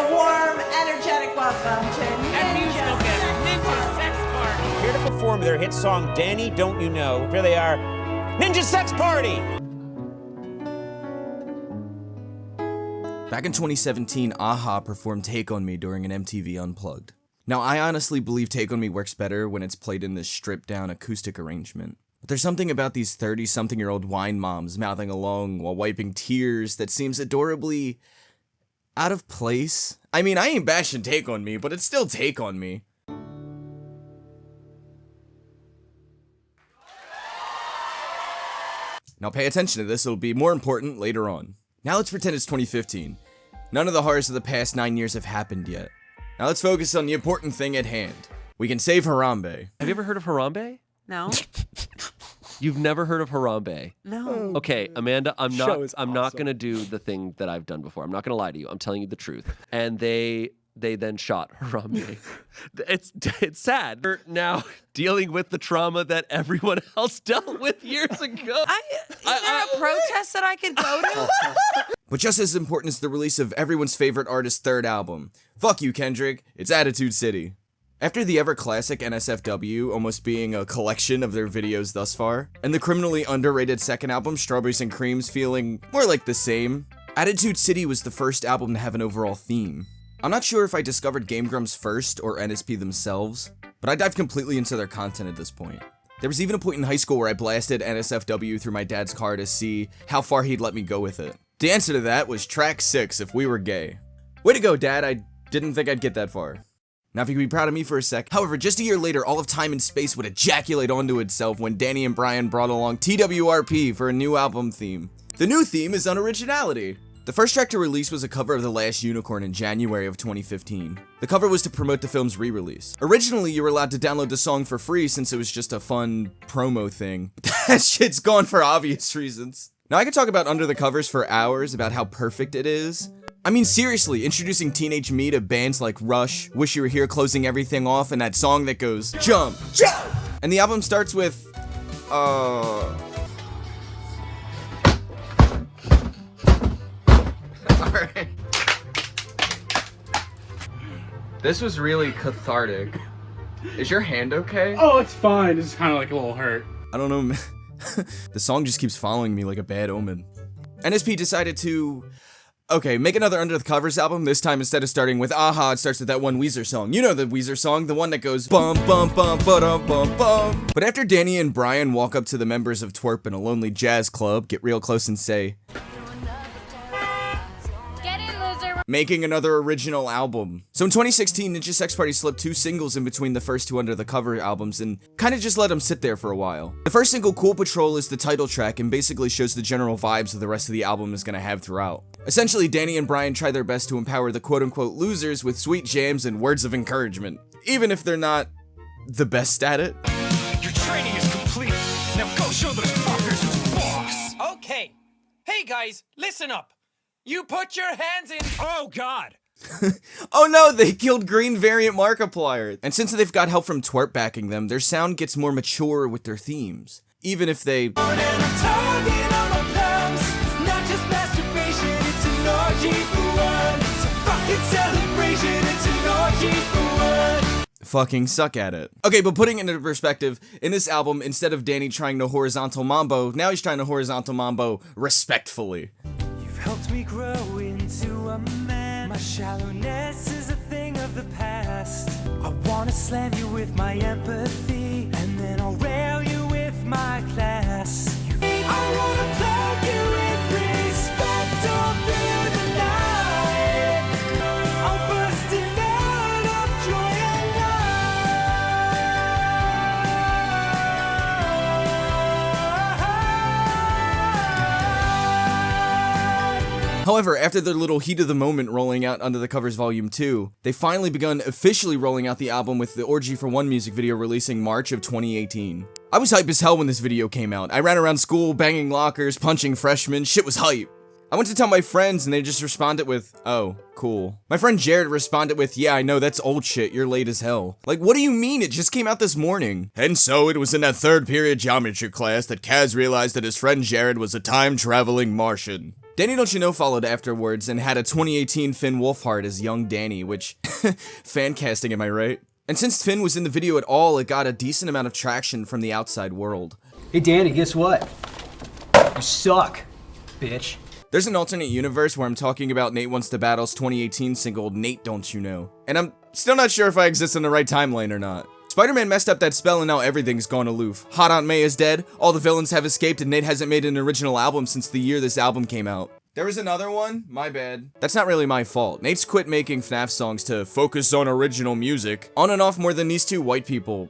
a warm, energetic welcome to Ninja Sex Party. Here to perform their hit song, Danny, Don't You Know. Here they are, Ninja Sex Party! Back in 2017, a-ha performed Take On Me during an MTV Unplugged. Now, I honestly believe Take On Me works better when it's played in this stripped-down acoustic arrangement. But there's something about these 30-something-year-old wine moms mouthing along while wiping tears that seems adorably out of place. I mean, I ain't bashing Take On Me, but it's still Take On Me. Now pay attention to this, it'll be more important later on. Now let's pretend it's 2015. None of the horrors of the past 9 years have happened yet. Now let's focus on the important thing at hand. We can save Harambe. Have you ever heard of Harambe? No. You've never heard of Harambe? No. Okay, Amanda, I'm not awesome. gonna do the thing that I've done before. I'm not gonna lie to you. I'm telling you the truth. And they then shot Harambe. It's sad. We're now dealing with the trauma that everyone else dealt with years ago. Is there a protest that I could go to? But just as important is the release of everyone's favorite artist's third album. Fuck you, Kendrick. It's Attitude City. After the ever-classic NSFW almost being a collection of their videos thus far, and the criminally underrated second album, Strawberries and Creams, feeling more like the same, Attitude City was the first album to have an overall theme. I'm not sure if I discovered Game Grumps first or NSP themselves, but I dived completely into their content at this point. There was even a point in high school where I blasted NSFW through my dad's car to see how far he'd let me go with it. The answer to that was track 6, If We Were Gay. Way to go, Dad, I didn't think I'd get that far. Now if you could be proud of me for a sec. However, just a year later, all of time and space would ejaculate onto itself when Danny and Brian brought along TWRP for a new album theme. The new theme is unoriginality. The first track to release was a cover of The Last Unicorn in January of 2015. The cover was to promote the film's re-release. Originally, you were allowed to download the song for free since it was just a fun promo thing. But that shit's gone for obvious reasons. Now I could talk about Under the Covers for hours about how perfect it is. I mean, seriously, introducing teenage me to bands like Rush, Wish You Were Here closing everything off, and that song that goes, Jump, Jump! And the album starts with, Alright. This was really cathartic. Is your hand okay? Oh, it's fine. It's kind of like a little hurt. I don't know, the song just keeps following me like a bad omen. NSP decided to... Okay, make another Under the Covers album. This time, instead of starting with a-ha, it starts with that one Weezer song. You know the Weezer song, the one that goes bum bum bum ba-dum bum bum. But after Danny and Brian walk up to the members of Twerp in a lonely jazz club, get real close and say, Get in, loser. Making another original album. So in 2016, Ninja Sex Party slipped 2 singles in between the first 2 Under the Cover albums and kinda just let them sit there for a while. The first single, Cool Patrol, is the title track and basically shows the general vibes of the rest of the album is gonna have throughout. Essentially, Danny and Brian try their best to empower the quote-unquote losers with sweet jams and words of encouragement, even if they're not the best at it. Your training is complete. Now go show those fuckers who's boss. Okay. Hey guys, listen up. You put your hands in. Oh God. Oh no, they killed Green Variant Markiplier. And since they've got help from Twerp backing them, their sound gets more mature with their themes. Even if they... fucking suck at it. Okay, but putting it into perspective, in this album, instead of Danny trying to horizontal mambo, now he's trying to horizontal mambo respectfully. You've helped me grow into a man. My shallowness is a thing of the past. I wanna slam you with my empathy, and then I'll rail you with my class. I wanna plug you with respect all through the night. I'm bursting out of joy and light. However, after their little heat of the moment rolling out Under the Covers Volume 2, they finally begun officially rolling out the album with the Orgy for One music video releasing March of 2018. I was hype as hell when this video came out. I ran around school, banging lockers, punching freshmen, shit was hype. I went to tell my friends and they just responded with, oh, cool. My friend Jared responded with, yeah, I know, that's old shit, you're late as hell. Like, what do you mean? It just came out this morning. And so it was in that third period geometry class that Kaz realized that his friend Jared was a time-traveling Martian. Danny Don't You Know followed afterwards and had a 2018 Finn Wolfhard as young Danny, which, fan casting, am I right? And since Finn was in the video at all, it got a decent amount of traction from the outside world. Hey Danny, guess what? You suck, bitch. There's an alternate universe where I'm talking about Nate Wants to Battle's 2018 single, Nate Don't You Know. And I'm still not sure if I exist in the right timeline or not. Spider-Man messed up that spell and now everything's gone aloof. Hot Aunt May is dead, all the villains have escaped, and Nate hasn't made an original album since the year this album came out. There was another one? My bad. That's not really my fault. Nate's quit making FNAF songs to focus on original music, on and off more than these two white people.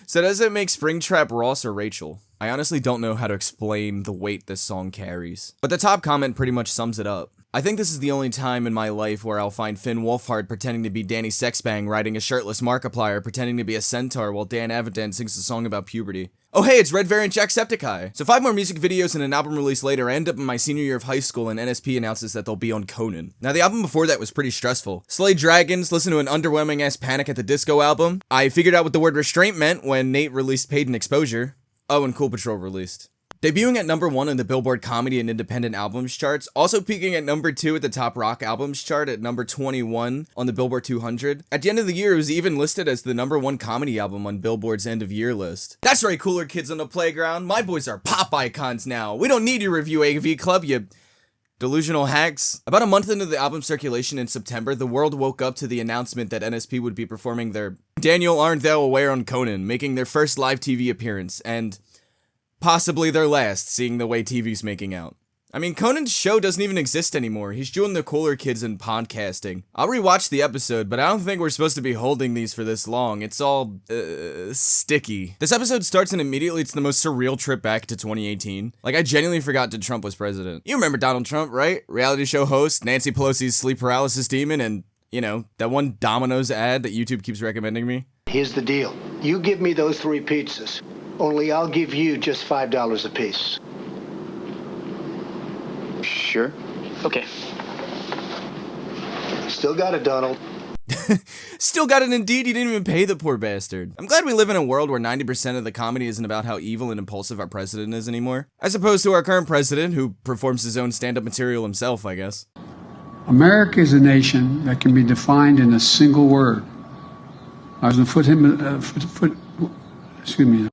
So does it make Springtrap Ross or Rachel? I honestly don't know how to explain the weight this song carries. But the top comment pretty much sums it up. I think this is the only time in my life where I'll find Finn Wolfhard pretending to be Danny Sexbang riding a shirtless Markiplier pretending to be a centaur while Dan Avidan sings a song about puberty. Oh hey, it's Red Variant Jacksepticeye! So 5 more music videos and an album release later, I end up in my senior year of high school and NSP announces that they'll be on Conan. Now the album before that was pretty stressful. Slay Dragons, listen to an underwhelming ass Panic at the Disco album. I figured out what the word restraint meant when Nate released Paid in Exposure. Oh, and Cool Patrol released. Debuting at number 1 in the Billboard Comedy and Independent Albums charts, also peaking at number 2 at the Top Rock Albums chart at number 21 on the Billboard 200. At the end of the year, it was even listed as the number 1 comedy album on Billboard's end of year list. That's right, cooler kids on the playground. My boys are pop icons now. We don't need your review AV Club, you delusional hacks. About a month into the album circulation in September, the world woke up to the announcement that NSP would be performing their Daniel Aren't Thou Aware on Conan, making their first live TV appearance, and possibly their last, seeing the way TV's making out. I mean, Conan's show doesn't even exist anymore. He's doing the cooler kids in podcasting. I'll rewatch the episode, but I don't think we're supposed to be holding these for this long. It's all, sticky. This episode starts and immediately it's the most surreal trip back to 2018. Like, I genuinely forgot that Trump was president. You remember Donald Trump, right? Reality show host, Nancy Pelosi's sleep paralysis demon, and, you know, that one Domino's ad that YouTube keeps recommending me. Here's the deal. You give me those 3 pizzas. Only I'll give you just $5 a piece. Sure. Okay. Still got it, Donald. Still got it indeed, he didn't even pay the poor bastard. I'm glad we live in a world where 90% of the comedy isn't about how evil and impulsive our president is anymore. As opposed to our current president, who performs his own stand-up material himself, I guess. America is a nation that can be defined in a single word. I was gonna excuse me.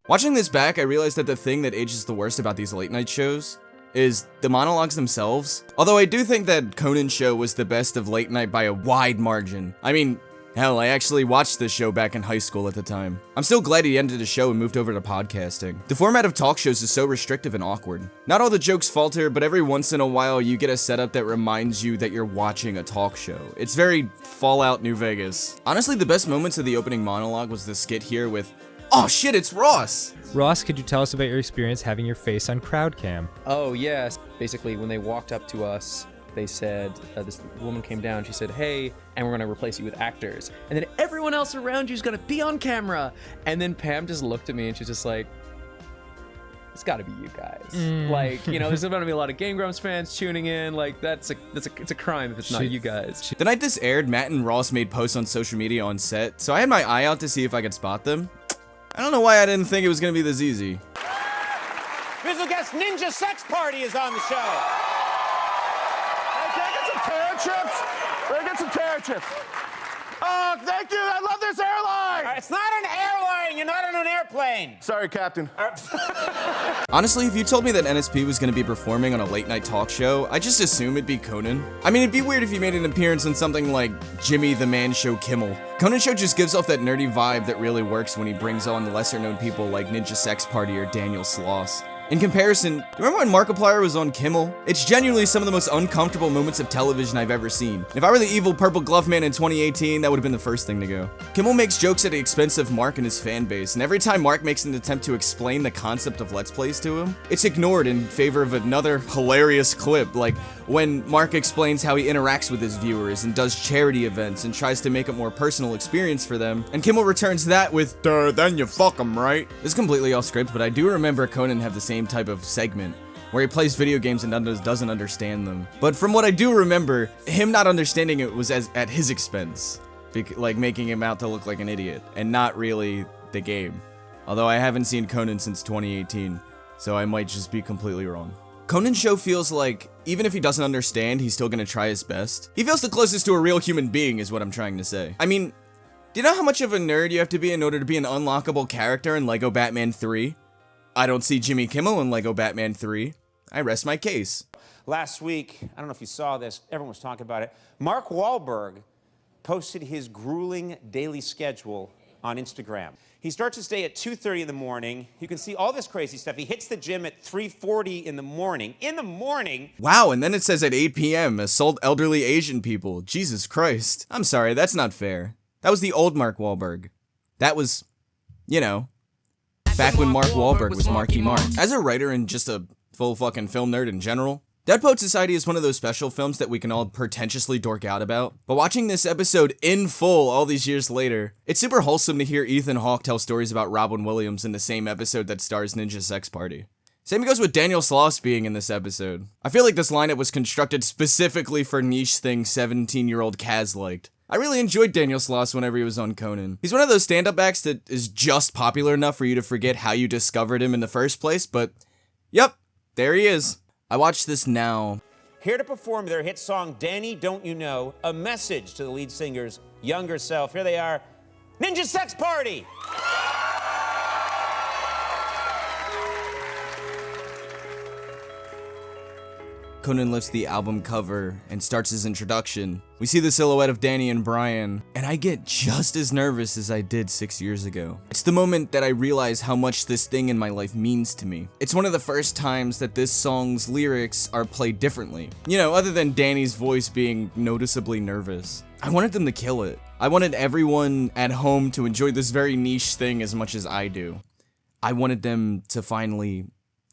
Watching this back, I realized that the thing that ages the worst about these late night shows is the monologues themselves. Although I do think that Conan's show was the best of late night by a wide margin. I mean, hell, I actually watched this show back in high school at the time. I'm still glad he ended the show and moved over to podcasting. The format of talk shows is so restrictive and awkward. Not all the jokes falter, but every once in a while you get a setup that reminds you that you're watching a talk show. It's very Fallout New Vegas. Honestly, the best moments of the opening monologue was the skit here with, "Oh shit, it's Ross!" Ross, could you tell us about your experience having your face on Crowdcam? Oh, yes. Basically, when they walked up to us, they said, this woman came down, she said, hey, and we're gonna replace you with actors. And then everyone else around you is gonna be on camera. And then Pam just looked at me and she's just like, it's gotta be you guys. Like, you know, there's gonna be a lot of Game Grumps fans tuning in. Like, it's a crime if it's not you guys. The night this aired, Matt and Ross made posts on social media on set, so I had my eye out to see if I could spot them. I don't know why I didn't think it was gonna be this easy. Special guest ninjasexparty is on the show. Hey, can I get some carrot chips? Can I get some carrot chips? Oh, thank you. I love this airline. It's not an airline. You're not on an airplane. Sorry, Captain. Honestly, if you told me that NSP was gonna be performing on a late night talk show, I just assume it'd be Conan. I mean, it'd be weird if he made an appearance on something like Jimmy the Man Show Kimmel. Conan's show just gives off that nerdy vibe that really works when he brings on lesser known people like ninjasexparty or Daniel Sloss. In comparison, do you remember when Markiplier was on Kimmel? It's genuinely some of the most uncomfortable moments of television I've ever seen. If I were the evil purple glove man in 2018, that would have been the first thing to go. Kimmel makes jokes at the expense of Mark and his fan base, and every time Mark makes an attempt to explain the concept of Let's Plays to him, it's ignored in favor of another hilarious clip, like when Mark explains how he interacts with his viewers and does charity events and tries to make a more personal experience for them, and Kimmel returns that with, "Duh, then you fuck 'em, right?" This is completely off script, but I do remember Conan have the same type of segment where he plays video games and doesn't understand them. But from what I do remember, him not understanding it was at his expense, like making him out to look like an idiot, and not really the game. Although I haven't seen Conan since 2018, so I might just be completely wrong. Conan's show feels like, even if he doesn't understand, he's still gonna try his best. He feels the closest to a real human being is what I'm trying to say. I mean, do you know how much of a nerd you have to be in order to be an unlockable character in LEGO Batman 3? I don't see Jimmy Kimmel in LEGO Batman 3. I rest my case. Last week, I don't know if you saw this, everyone was talking about it. Mark Wahlberg posted his grueling daily schedule on Instagram. He starts his day at 2:30 in the morning. You can see all this crazy stuff. He hits the gym at 3:40 in the morning. Wow, and then it says at 8 p.m. assault elderly Asian people. Jesus Christ. I'm sorry, that's not fair. That was the old Mark Wahlberg. That was, you know, back when Mark Wahlberg was Marky Mark. As a writer and just a full fucking film nerd in general, Dead Poet Society is one of those special films that we can all pretentiously dork out about. But watching this episode in full all these years later, it's super wholesome to hear Ethan Hawke tell stories about Robin Williams in the same episode that stars Ninja Sex Party. Same goes with Daniel Sloss being in this episode. I feel like this lineup was constructed specifically for niche things 17-year-old Kaz liked. I really enjoyed Daniel Sloss whenever he was on Conan. He's one of those stand-up acts that is just popular enough for you to forget how you discovered him in the first place, but yep, there he is. I watch this now. Here to perform their hit song, Danny Don't You Know, a message to the lead singer's younger self. Here they are, Ninja Sex Party! Conan lifts the album cover and starts his introduction. We see the silhouette of Danny and Brian, and I get just as nervous as I did 6 years ago. It's the moment that I realize how much this thing in my life means to me. It's one of the first times that this song's lyrics are played differently. You know, other than Danny's voice being noticeably nervous. I wanted them to kill it. I wanted everyone at home to enjoy this very niche thing as much as I do. I wanted them to finally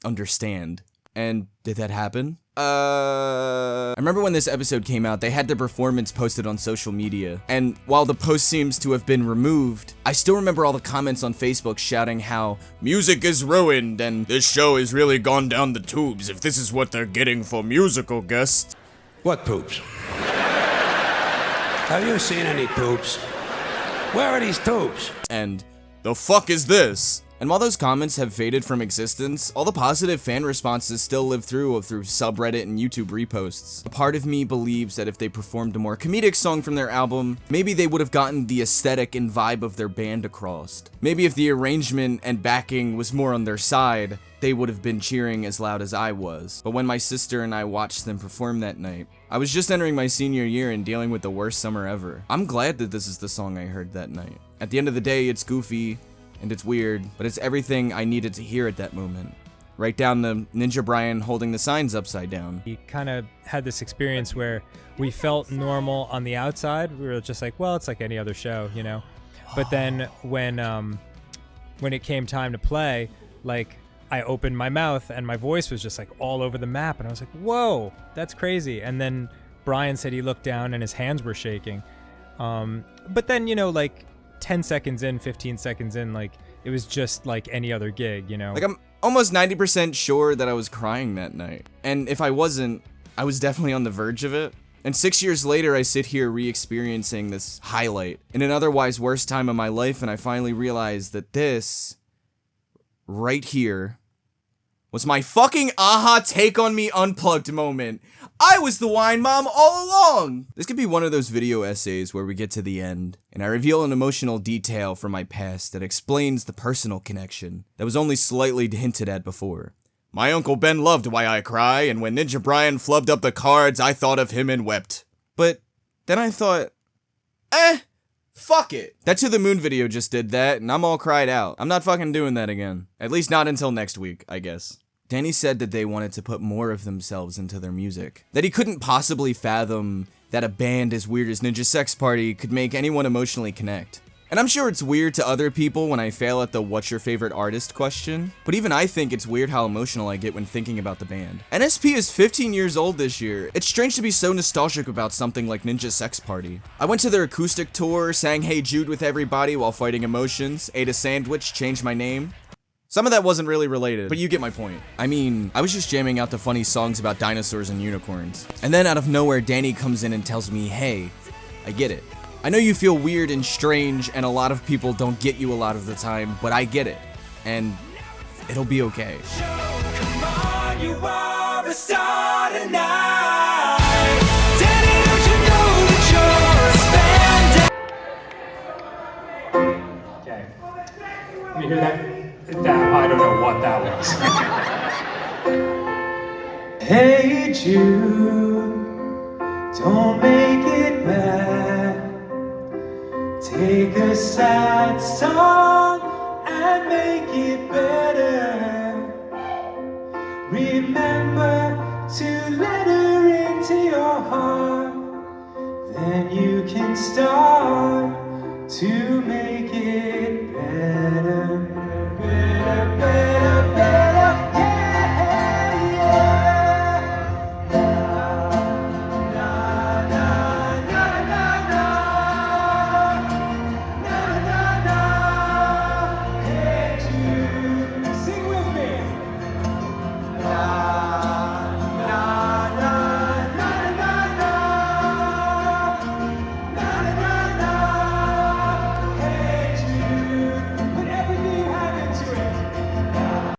understand. And did that happen? I remember when this episode came out, they had the performance posted on social media, and while the post seems to have been removed, I still remember all the comments on Facebook shouting how music is ruined and this show has really gone down the tubes if this is what they're getting for musical guests. What poops? Have you seen any poops? Where are these tubes? And the fuck is this? And while those comments have faded from existence, all the positive fan responses still live through subreddit and YouTube reposts. A part of me believes that if they performed a more comedic song from their album, maybe they would have gotten the aesthetic and vibe of their band across. Maybe if the arrangement and backing was more on their side, they would have been cheering as loud as I was. But when my sister and I watched them perform that night, I was just entering my senior year and dealing with the worst summer ever. I'm glad that this is the song I heard that night. At the end of the day, it's goofy, and it's weird, but it's everything I needed to hear at that moment. Right down the Ninja Brian holding the signs upside down. We kind of had this experience where we felt normal on the outside. We were just like, well, it's like any other show, you know? But then when it came time to play, like, I opened my mouth and my voice was just like all over the map, and I was like, whoa, that's crazy. And then Brian said he looked down and his hands were shaking. But then, you know, like, 10 seconds in, 15 seconds in, like, it was just like any other gig, you know? Like, I'm almost 90% sure that I was crying that night. And if I wasn't, I was definitely on the verge of it. And 6 years later, I sit here re-experiencing this highlight in an otherwise worst time of my life, and I finally realized that this, right here, was my fucking aha take on me unplugged moment. I was the wine mom all along! This could be one of those video essays where we get to the end, and I reveal an emotional detail from my past that explains the personal connection that was only slightly hinted at before. My Uncle Ben loved Why I Cry, and when Ninja Brian flubbed up the cards, I thought of him and wept. But then I thought, fuck it. That To the Moon video just did that, and I'm all cried out. I'm not fucking doing that again. At least not until next week, I guess. Danny said that they wanted to put more of themselves into their music. That he couldn't possibly fathom that a band as weird as Ninja Sex Party could make anyone emotionally connect. And I'm sure it's weird to other people when I fail at the what's your favorite artist question, but even I think it's weird how emotional I get when thinking about the band. NSP is 15 years old this year. It's strange to be so nostalgic about something like Ninja Sex Party. I went to their acoustic tour, sang Hey Jude with everybody while fighting emotions, ate a sandwich, changed my name. Some of that wasn't really related, but you get my point. I mean, I was just jamming out to funny songs about dinosaurs and unicorns. And then out of nowhere, Danny comes in and tells me, hey, I get it. I know you feel weird and strange, and a lot of people don't get you a lot of the time, but I get it. And It'll be okay. Come on, you are a star tonight. Daddy, don't you know that you're a spender? Okay. Let me hear that. I don't know what that was. Hey Jude, don't make it bad. Take a sad song and make it better. Remember to let her into your heart. Then you can start to